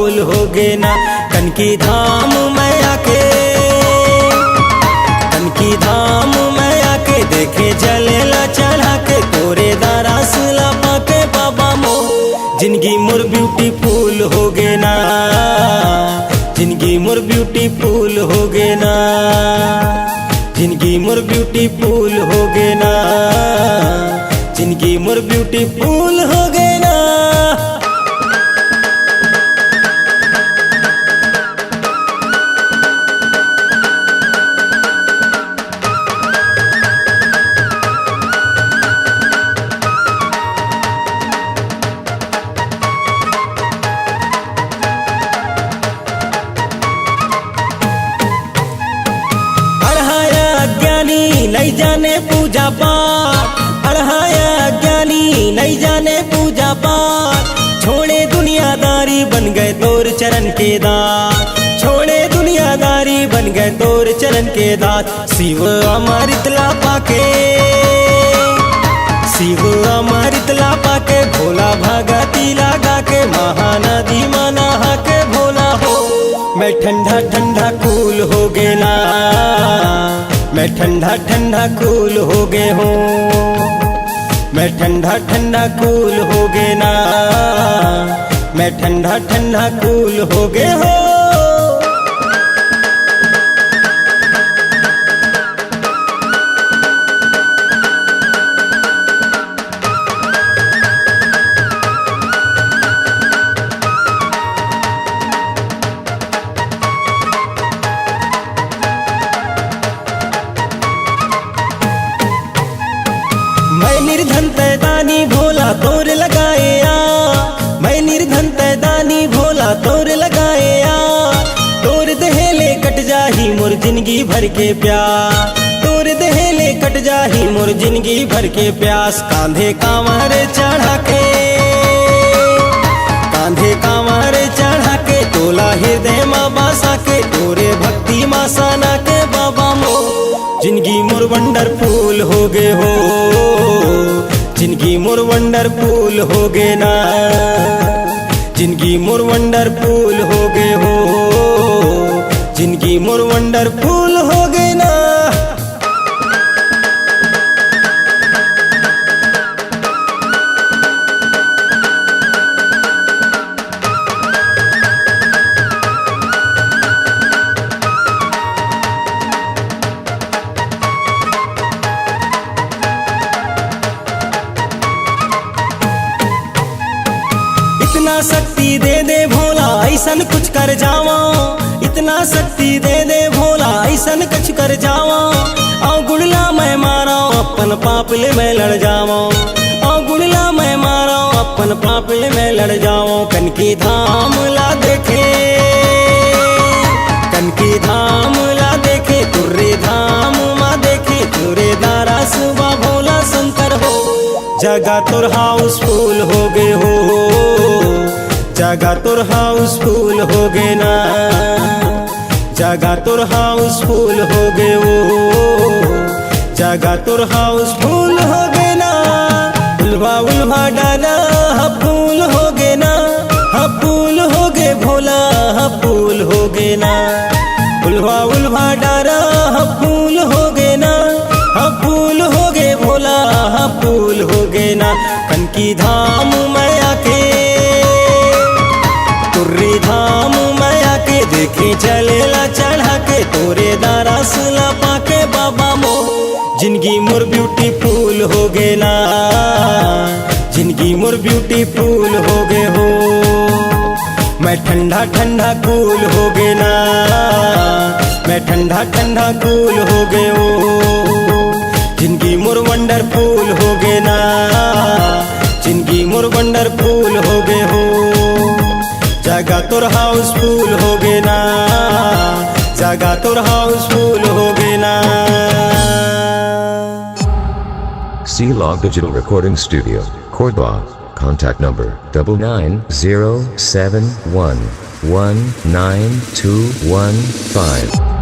फूल हो गे ना। कनकी धाम में आके, कनकी धाम में आके देखे जलेला चढ़ा के तोरे दारास ला पाके बाबा मो। जिंदगी मोर ब्यूटीफुल हो गे ना, जिंदगी मोर ब्यूटीफुल हो गे ना, जिंदगी मोर ब्यूटीफुल हो गे ना, जिंदगी मोर ब्यूटीफुल हो गे ना। नहीं जाने पूजा पाठ, अढ़ाया ज्ञानी नहीं जाने पूजा पाठ। छोड़े दुनियादारी बन गए तोर चरण के दास, छोड़े दुनियादारी बन गए तोर चरण के दास। शिव अमृत ला पाके, शिव अमृत ला पाके भोला भगती लगा के महानदी मना के भोला हो। मैं ठंडा ठंडा कूल हो गे ना, मैं ठंडा ठंडा कूल हो गे हूँ, मैं ठंडा ठंडा कूल हो गे ना, मैं ठंडा ठंडा कूल हो गे हो। मैं निर्धन तैदानी भोला तोर लगाए आ, मैं निर्धन तैदानी भोला तोर लगाए आ। तोर दहेले कट जाही मोर जिंदगी भर के प्यास, तोर दहेले कट जाही मोर जिंदगी भर के प्यास। कांधे कांवर चढ़ा के, कांधे कांवर चढ़ा के तोला हृदय माँ बासा के तोरे भक्ति माँ सना के बाबा मो। जिंदगी मोर वंडरफुल हो गे हो, जिंदगी मोर वंडरफुल हो गे ना, जिंदगी मोर वंडरफुल हो गे हो, जिंदगी मोर वंडरफुल हो गे ना। इतना शक्ति दे दे भोला ऐसन कुछ कर जावा, इतना शक्ति दे दे भोला ऐसन कुछ कर जावा। आओ गुड़ला मैं मारा अपन पाप ले मैं लड़ जावा, आओ गुड़ला मैं मारा अपन पाप ले मैं लड़ जावा। कनकी धाम ला देखे, कनकी धाम ला देखे तुर्रे धाम माँ देखे तुरे दारा सुबह भोला शंकर हो। जगा तोर हाउसफुल हो गे हो, जगा तोर हाउसफुल हो गे ना, जगा तोर हाउसफुल हो गे ओ, जगा तोर हाउसफुल हो गे ना। उल्वा उल्वा डाला फूल हो गे ना, फूल हो गे भोला फूल हो गे ना। उल्वा उल्वा डाला फूल हो गे ना, फूल हो गे भोला फूल हो गे ना। कनकी धाम में आके, तुर्री धाम में आके देखे चलेला चढ़ा के तोरे दारास ला पाके बाबा मो। जिंदगी मोर ब्यूटीफुल हो गे ना, जिंदगी मोर ब्यूटीफुल हो गे हो। मैं ठंडा ठंडा कूल हो गे ना, मैं ठंडा ठंडा कूल हो गे हो। जिंदगी मोर वंडरफुल हो गे ना, जिंदगी मोर वंडरफुल हो गे हो। जगा तोर हाउसफुल हो गे ना, जगा तोर हाउसफुल हो गे ना। C-Log Digital Recording Studio, Cordoba. Contact number 99071192115.